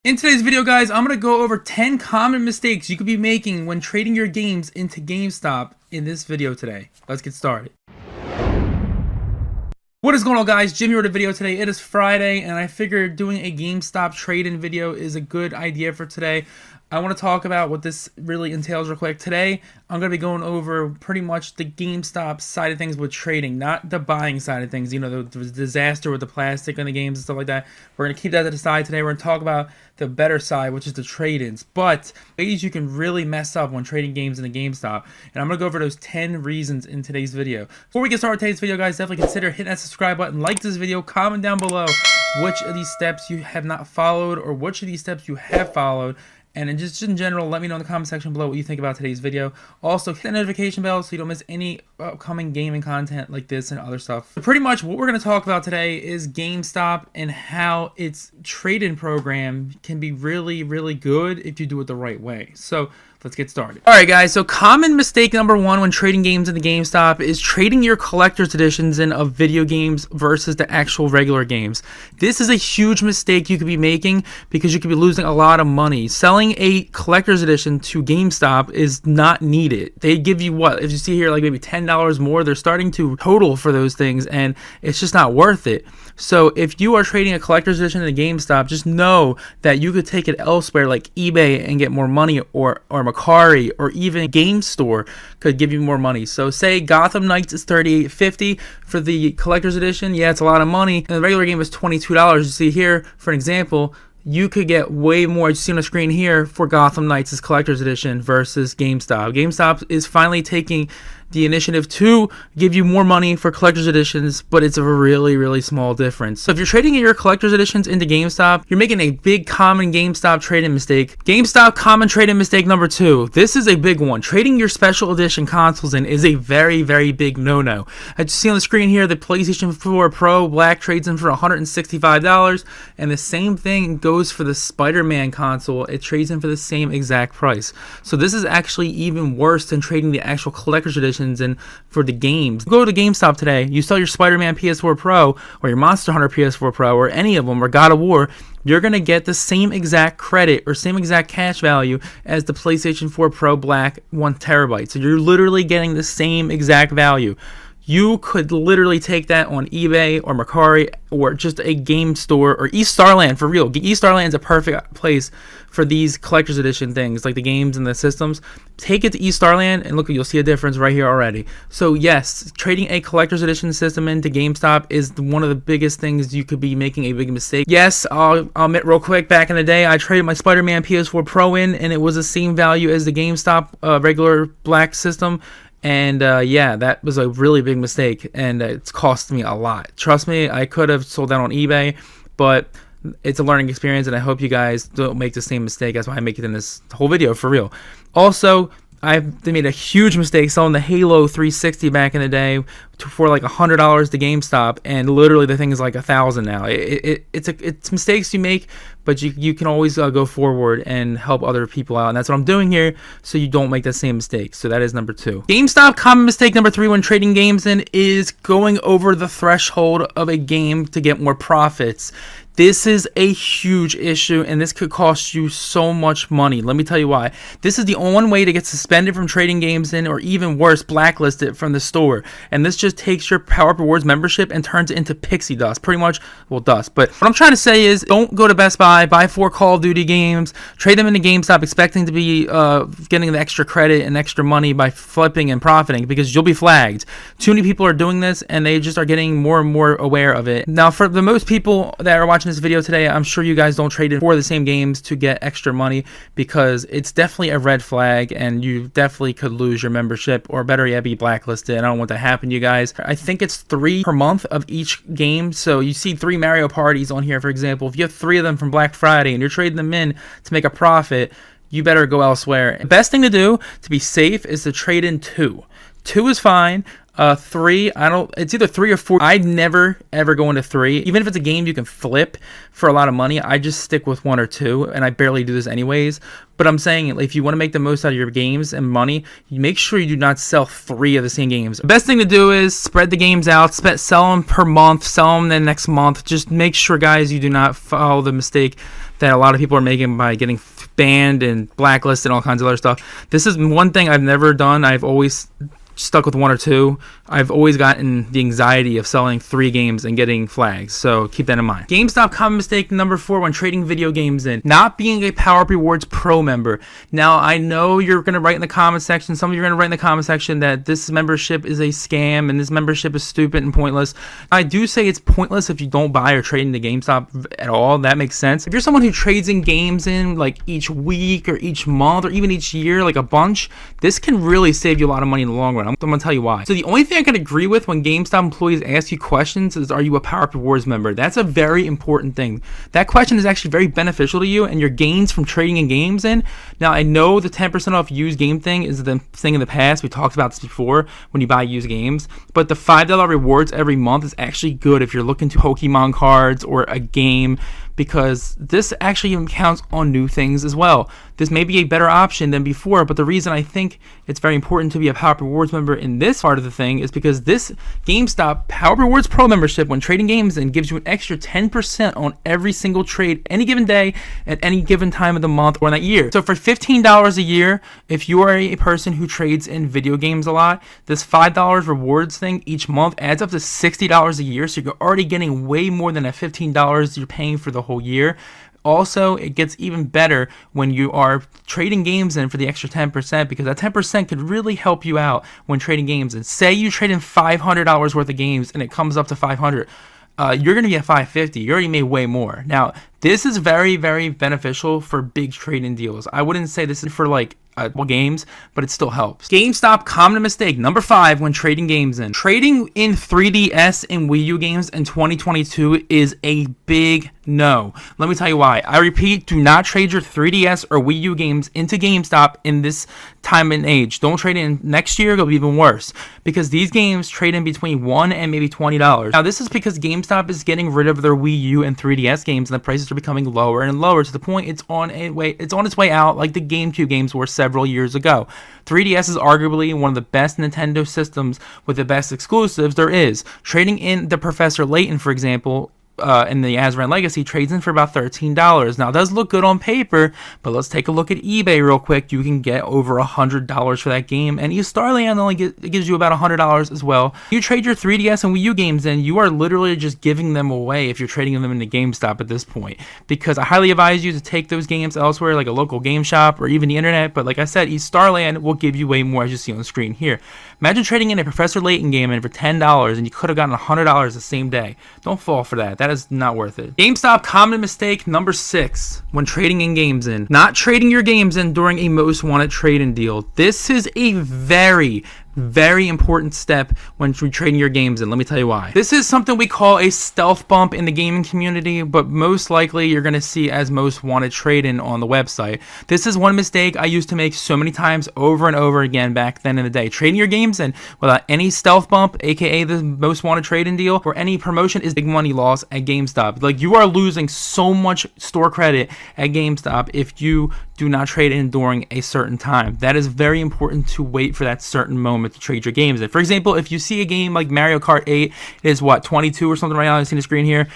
In today's video, guys, I'm going to go over 10 common mistakes you could be making when trading your games into GameStop in this video today. Let's get started. What is going on, guys? Jimmy wrote a video today. It is Friday, and I figured doing a GameStop trade-in video is a good idea for today. I want to talk about what this really entails real quick. Today, I'm going to be going over pretty much the GameStop side of things with trading, not the buying side of things. You know, the disaster with the plastic on the games and stuff like that. We're going to keep that to the side today. We're going to talk about the better side, which is the trade-ins. But ways you can really mess up when trading games in the GameStop. And I'm going to go over those 10 reasons in today's video. Before we get started with today's video, guys, definitely consider hitting that subscribe button, like this video, comment down below which of these steps you have not followed or which of these steps you have followed. And just in general, let me know in the comment section below what you think about today's video. Also, hit the notification bell so you don't miss any upcoming gaming content like this and other stuff. But pretty much what we're going to talk about today is GameStop and how its trade-in program can be really, really good if you do it the right way. So let's get started. Alright, guys, so common mistake number one when trading games in the GameStop is trading your collector's editions in of video games versus the actual regular games. This is a huge mistake you could be making because you could be losing a lot of money. Selling a collector's edition to GameStop is not needed. They give you what? If you see here, like maybe $10 more, they're starting to total for those things, and it's just not worth it. So if you are trading a collector's edition in the GameStop, just know that you could take it elsewhere like eBay and get more money, or Macari, or even Game Store could give you more money. So say Gotham Knights is $38.50 for the collector's edition. Yeah, it's a lot of money. And the regular game is $22. You see here, for an example, you could get way more, you see on the screen here, for Gotham Knights' collector's edition versus GameStop. GameStop is finally taking the initiative to give you more money for collector's editions, but it's a really, really small difference. So if you're trading your collector's editions into GameStop, you're making a big common GameStop trade-in mistake. GameStop common trade-in mistake number two. This is a big one. Trading your special edition consoles in is a very, very big no-no. As you see on the screen here, the PlayStation 4 Pro Black trades in for $165, and the same thing goes for the Spider-Man console. It trades in for the same exact price. So this is actually even worse than trading the actual collector's edition and for the games. Go to GameStop today, you sell your Spider-Man PS4 Pro or your Monster Hunter PS4 Pro or any of them, or God of War, you're going to get the same exact credit or same exact cash value as the PlayStation 4 Pro Black 1 terabyte. So you're literally getting the same exact value. You could literally take that on eBay or Macari or just a game store or eStarland, for real. eStarland is a perfect place for these collector's edition things like the games and the systems. Take it to eStarland and look, you'll see a difference right here already. So yes, trading a collector's edition system into GameStop is one of the biggest things you could be making a big mistake. Yes, I'll admit real quick, back in the day, I traded my Spider-Man PS4 Pro in, and it was the same value as the GameStop regular black system. And yeah, that was a really big mistake, and it's cost me a lot. Trust me, I could have sold that on eBay, but it's a learning experience, and I hope you guys don't make the same mistake. That's why I make it in this whole video, for real. Also, they made a huge mistake selling the Halo 360 back in the day for like $100 to GameStop, and literally the thing is like $1,000 now. It's mistakes you make, but you can always go forward and help other people out, and that's what I'm doing here, so you don't make the same mistake. So that is number two. GameStop common mistake number three when trading games in is going over the threshold of a game to get more profits. This is a huge issue, and this could cost you so much money. Let me tell you why. This is the only way to get suspended from trading games in, or even worse, blacklisted from the store. And this just takes your PowerUp Rewards membership and turns it into pixie dust. Pretty much, well, dust. But what I'm trying to say is, don't go to Best Buy, buy 4 Call of Duty games, trade them into GameStop expecting to be getting the extra credit and extra money by flipping and profiting, because you'll be flagged. Too many people are doing this, and they just are getting more and more aware of it. Now, for the most people that are watching this video today, I'm sure you guys don't trade in for the same games to get extra money, because it's definitely a red flag, and you definitely could lose your membership, or better yet, be blacklisted. I don't want that to happen, you guys. I think it's 3 per month of each game. So you see 3 Mario parties on here, for example. If you have 3 of them from Black Friday and you're trading them in to make a profit, you better go elsewhere. The best thing to do to be safe is to trade in 2. 2 is fine. 3, it's either 3 or 4. I'd never ever go into 3. Even if it's a game you can flip for a lot of money, I just stick with 1 or 2, and I barely do this anyways. But I'm saying, if you want to make the most out of your games and money, you make sure you do not sell 3 of the same games. The best thing to do is spread the games out, sell them per month, sell them the next month. Just make sure, guys, you do not follow the mistake that a lot of people are making by getting banned and blacklisted and all kinds of other stuff. This is one thing I've never done. I've always stuck with 1 or 2. I've always gotten the anxiety of selling 3 games and getting flags, so keep that in mind. GameStop common mistake number 4 when trading video games in: not being a PowerUp Rewards Pro member. Now, I know you're going to write in the comment section, some of you are going to write in the comment section that this membership is a scam and this membership is stupid and pointless. I do say it's pointless if you don't buy or trade into GameStop at all. That makes sense. If you're someone who trades in games in like each week or each month or even each year, like a bunch, this can really save you a lot of money in the long run. I'm going to tell you why. So the only thing I can agree with when GameStop employees ask you questions is, are you a PowerUp Rewards member? That's a very important thing. That question is actually very beneficial to you and your gains from trading in games in. Now, I know the 10% off used game thing is the thing in the past. We talked about this before when you buy used games. But the $5 rewards every month is actually good if you're looking to Pokemon cards or a game, because this actually counts on new things as well. This may be a better option than before, but the reason I think it's very important to be a PowerUp Rewards member in this part of the thing is because this GameStop PowerUp Rewards Pro membership, when trading games in, gives you an extra 10% on every single trade any given day at any given time of the month or in that year. So for $15 a year, if you are a person who trades in video games a lot, this $5 rewards thing each month adds up to $60 a year. So you're already getting way more than that $15 you're paying for the whole year. Also, it gets even better when you are trading games in for the extra 10%, because that 10% could really help you out when trading games in. Say you trade in $500 worth of games and it comes up to $500. You're going to get $550. You already made way more. Now, this is very, very beneficial for big trading deals. I wouldn't say this is for like games, but it still helps. GameStop common mistake number 5 when trading games in: trading in 3DS and Wii U games in 2022 is a big no. Let me tell you why. I repeat, do not trade your 3DS or Wii U games into GameStop in this time and age. Don't trade in next year. It'll be even worse, because these games trade in between $1 and maybe $20. Now, this is because GameStop is getting rid of their Wii U and 3DS games, and the prices are becoming lower and lower to the point it's on its way out, like the GameCube games were several years ago. 3DS is arguably one of the best Nintendo systems with the best exclusives there is. Trading in the Professor Layton, for example, in the Azran Legacy, trades in for about $13. Now, it does look good on paper, but let's take a look at eBay real quick. You can get over $100 for that game, and Starland only gives you about $100 as well. You trade your 3DS and Wii U games in, you are literally just giving them away if you're trading them into GameStop at this point, because I highly advise you to take those games elsewhere, like a local game shop or even the internet. But like I said, Starland will give you way more, as you see on the screen here. Imagine trading in a Professor Layton game in for $10 and you could have gotten $100 the same day. Don't fall for that. That is not worth it. GameStop common mistake number 6 when trading in games in: not trading your games in during a most wanted trade-in deal. This is a very, very important step when trading your games in. Let me tell you why. This is something we call a stealth bump in the gaming community, but most likely you're going to see as most wanted trade-in on the website. This is one mistake I used to make so many times over and over again back then in the day. Trading your games in without any stealth bump, aka the most wanted trade-in deal, or any promotion, is big money loss at GameStop. Like, you are losing so much store credit at GameStop if you do not trade in during a certain time. That is very important to wait for that certain moment to trade your games in. For example, if you see a game like Mario Kart 8, it is 22 or something right now, I see the screen here,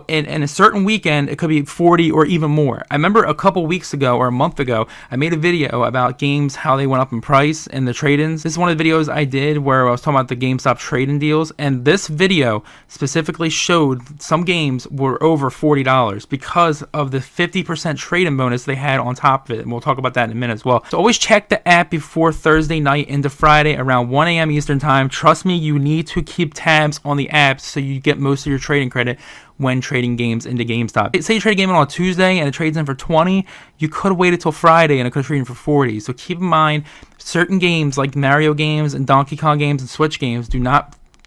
in a certain weekend it could be 40 or even more. I remember a couple weeks ago or a month ago, I made a video about games, how they went up in price and the trade-ins. This is one of the videos I did where I was talking about the GameStop trade-in deals, and this video specifically showed some games were over $40 because of the 50% trade-in bonus they had on top of it, and we'll talk about that in a minute as well. So always check the app before Thursday night into Friday around 1 a.m. Eastern time. Trust me, you need to keep tabs on the app so you get most of your trading credit when trading games into GameStop. Say you trade a game on a Tuesday and it trades in for 20, you could have waited till Friday and it could have traded in for 40. So keep in mind, certain games like Mario games and Donkey Kong games and Switch games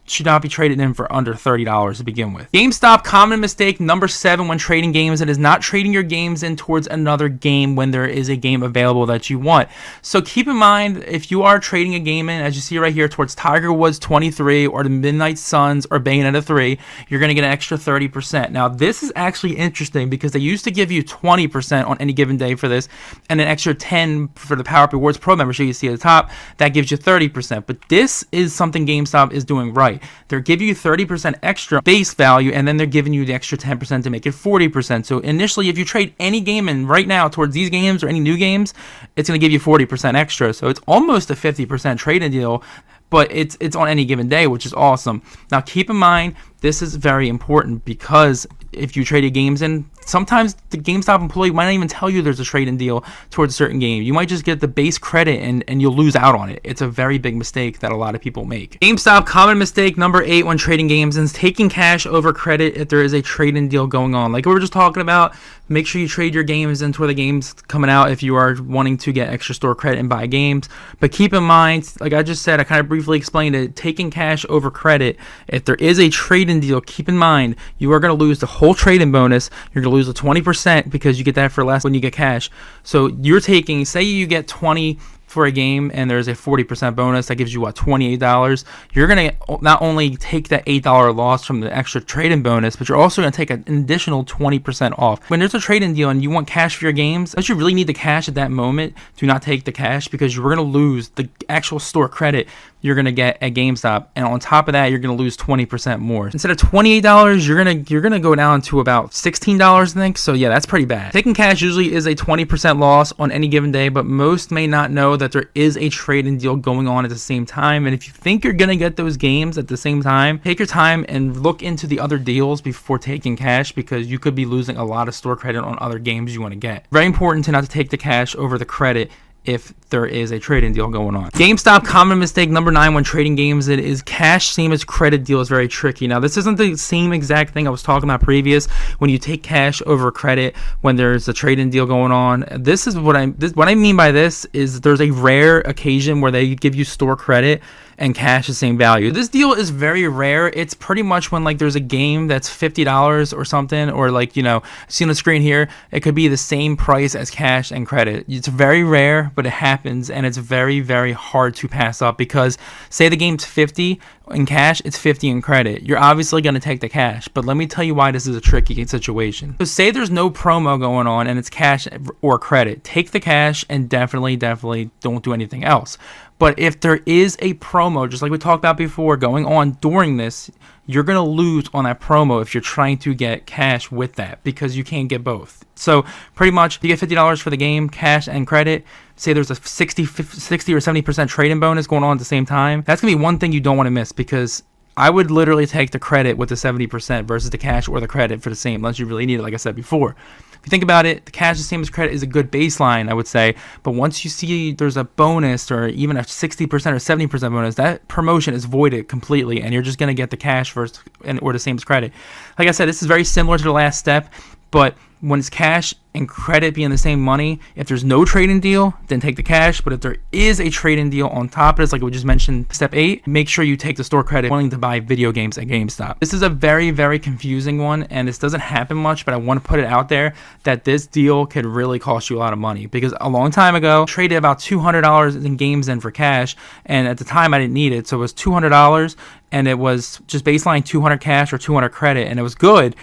should not be traded in for under $30 to begin with. GameStop common mistake number 7 when trading games in is not trading your games in towards another game when there is a game available that you want. So keep in mind, if you are trading a game in, as you see right here, towards Tiger Woods 23 or the Midnight Suns or Bayonetta 3, you're going to get an extra 30%. Now, this is actually interesting because they used to give you 20% on any given day for this, and an extra 10 for the PowerUp Rewards Pro membership you see at the top. That gives you 30%. But this is something GameStop is doing right. right. They're giving you 30% extra base value, and then they're giving you the extra 10% to make it 40%. So initially, if you trade any game in right now towards these games or any new games, it's going to give you 40% extra. So it's almost a 50% trade-in deal, but it's on any given day, which is awesome. Now, keep in mind, this is very important because if you trade your games in, sometimes the GameStop employee might not even tell you there's a trade-in deal towards a certain game. You might just get the base credit and you'll lose out on it. It's a very big mistake that a lot of people make. GameStop, common mistake number 8 when trading games is taking cash over credit if there is a trade-in deal going on. Like we were just talking about, make sure you trade your games into where the game's coming out if you are wanting to get extra store credit and buy games. But keep in mind, like I just said, I kind of briefly explained it, taking cash over credit, if there is a trade-in deal, keep in mind, you are going to lose the whole trade-in bonus. You're going to lose the 20% because you get that for less when you get cash. So you're taking, say you get 20 for a game and there's a 40% bonus that gives you what, $28. You're going to not only take that $8 loss from the extra trade-in bonus, but you're also going to take an additional 20% off. When there's a trade-in deal and you want cash for your games, unless you really need the cash at that moment, do not take the cash because you're going to lose the actual store credit you're going to get at GameStop, and on top of that, you're going to lose 20% more. Instead of $28, you're going to go down to about $16, I think. So yeah, that's pretty bad. Taking cash usually is a 20% loss on any given day, but most may not know that there is a trade-in deal going on at the same time. And if you think you're going to get those games at the same time, take your time and look into the other deals before taking cash because you could be losing a lot of store credit on other games you want to get. Very important to not to take the cash over the credit if there is a trade-in deal going on. GameStop, common mistake number 9 when trading games, it is cash same as credit deal is very tricky. Now, this isn't the same exact thing I was talking about previous when you take cash over credit when there's a trade-in deal going on. This is what I mean by this is there's a rare occasion where they give you store credit and cash the same value. This deal is very rare. It's pretty much when like there's a game that's $50 or something, or like, you know, see on the screen here, it could be the same price as cash and credit. It's very rare, but it happens, and it's very, very hard to pass up because say the game's 50 in cash, it's 50 in credit. You're obviously going to take the cash, but let me tell you why this is a tricky situation. So say there's no promo going on and it's cash or credit. Take the cash and definitely don't do anything else. But if there is a promo, just like we talked about before, going on during this, you're going to lose on that promo if you're trying to get cash with that because you can't get both. So pretty much, you get $50 for the game, cash and credit. Say there's a 60 or 70% trade-in bonus going on at the same time. That's going to be one thing you don't want to miss because I would literally take the credit with the 70% versus the cash or the credit for the same, unless you really need it, like I said before. If you think about it, the cash the same as credit is a good baseline, I would say. But once you see there's a bonus or even a 60% or 70% bonus, that promotion is voided completely, and you're just going to get the cash first or the same as credit. Like I said, this is very similar to the last step, but when it's cash and credit being the same money, if there's no trade-in deal, then take the cash. But if there is a trade-in deal on top of this, like we just mentioned, step 8, make sure you take the store credit willing to buy video games at GameStop. This is a very, very confusing one, and this doesn't happen much, but I want to put it out there that this deal could really cost you a lot of money because a long time ago, I traded about $200 in games in for cash, and at the time I didn't need it, so it was $200, and it was just baseline 200 cash or 200 credit, and it was good.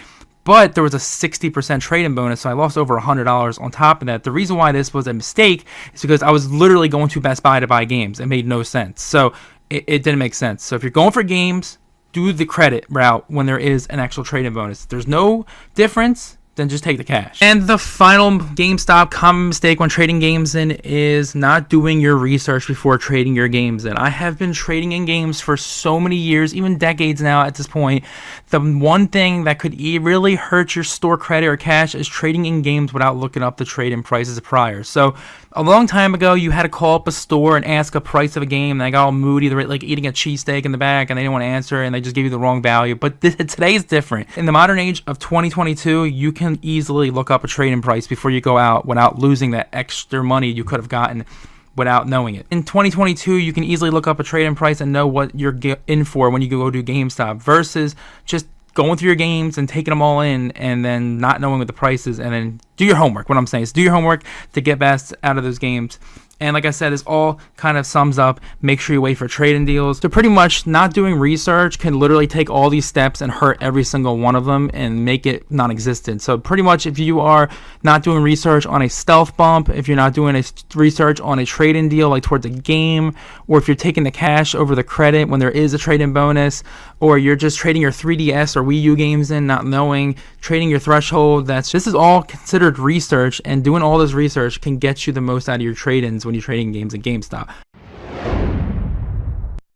But there was a 60% trade-in bonus, so I lost over $100 on top of that. The reason why this was a mistake is because I was literally going to Best Buy to buy games. It made no sense. So it didn't make sense. So if you're going for games, do the credit route when there is an actual trade-in bonus. If there's no difference, then just take the cash. And the final GameStop common mistake when trading games in is not doing your research before trading your games in. I have been trading in games for so many years, even decades now at this point. The one thing that could really hurt your store credit or cash is trading in games without looking up the trade-in prices prior. So a long time ago, you had to call up a store and ask a price of a game, and they got all moody. They're like eating a cheesesteak in the back, and they didn't want to answer, and they just gave you the wrong value. But today is different. In the modern age of 2022, you can easily look up a trade-in price before you go out without losing that extra money you could have gotten without knowing it. In 2022, you can easily look up a trade-in price and know what you're in for when you go to GameStop versus just going through your games and taking them all in and then not knowing what the price is, and then do your homework. What I'm saying is do your homework to get best out of those games And like I said, this all kind of sums up, make sure you wait for trade-in deals. So pretty much not doing research can literally take all these steps and hurt every single one of them and make it non-existent. So pretty much if you are not doing research on a stealth bump, if you're not doing a research on a trade-in deal like towards a game, or if you're taking the cash over the credit when there is a trade-in bonus, or you're just trading your 3DS or Wii U games in, not knowing, trading your threshold, this is all considered research, and doing all this research can get you the most out of your trade-ins when you're trading games at GameStop.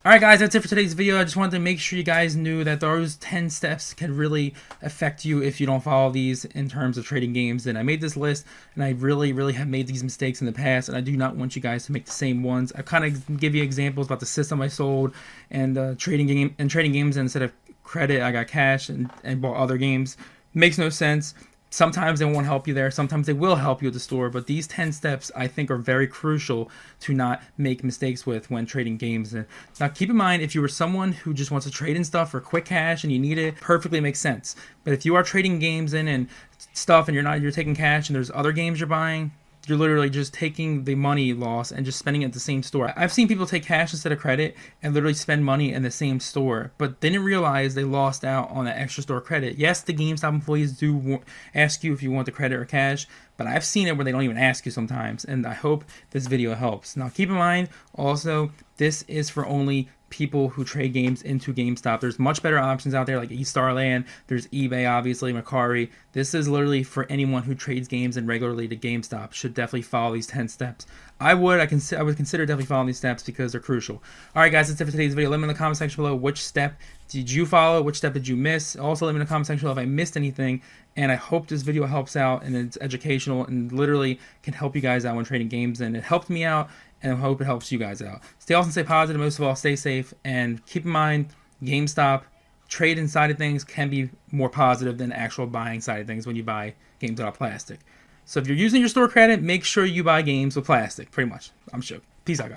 Alright guys, that's it for today's video. I just wanted to make sure you guys knew that those 10 steps can really affect you if you don't follow these in terms of trading games. And I made this list, and I really have made these mistakes in the past, and I do not want you guys to make the same ones. I kind of give you examples about the system I sold and trading games, and instead of credit I got cash and bought other games. Makes no sense. Sometimes they won't help you there. Sometimes they will help you at the store. But these 10 steps, I think, are very crucial to not make mistakes with when trading games. And now, keep in mind, if you were someone who just wants to trade in stuff for quick cash and you need it, perfectly makes sense. But if you are trading games in and stuff and you're taking cash and there's other games you're buying, you're literally just taking the money loss and just spending it at the same store. I've seen people take cash instead of credit and literally spend money in the same store, but they didn't realize they lost out on that extra store credit. Yes, the GameStop employees do ask you if you want the credit or cash, but I've seen it where they don't even ask you sometimes, and I hope this video helps. Now, keep in mind, also, this is for only people who trade games into GameStop. There's much better options out there like eStarland, there's eBay, obviously, Mercari. This is literally for anyone who trades games and regularly to GameStop. Should definitely follow these 10 steps. I would consider definitely following these steps because they're crucial. Alright guys, that's it for today's video. Let me know in the comment section below which step did you follow, which step did you miss. Also let me know in the comment section below if I missed anything, and I hope this video helps out and it's educational and literally can help you guys out when trading games, and it helped me out, and I hope it helps you guys out. Stay awesome, stay positive, most of all, stay safe, and keep in mind, GameStop, trade-in side of things can be more positive than actual buying side of things when you buy games without plastic. So if you're using your store credit, make sure you buy games with plastic, pretty much. I'm sure. Peace out, guys.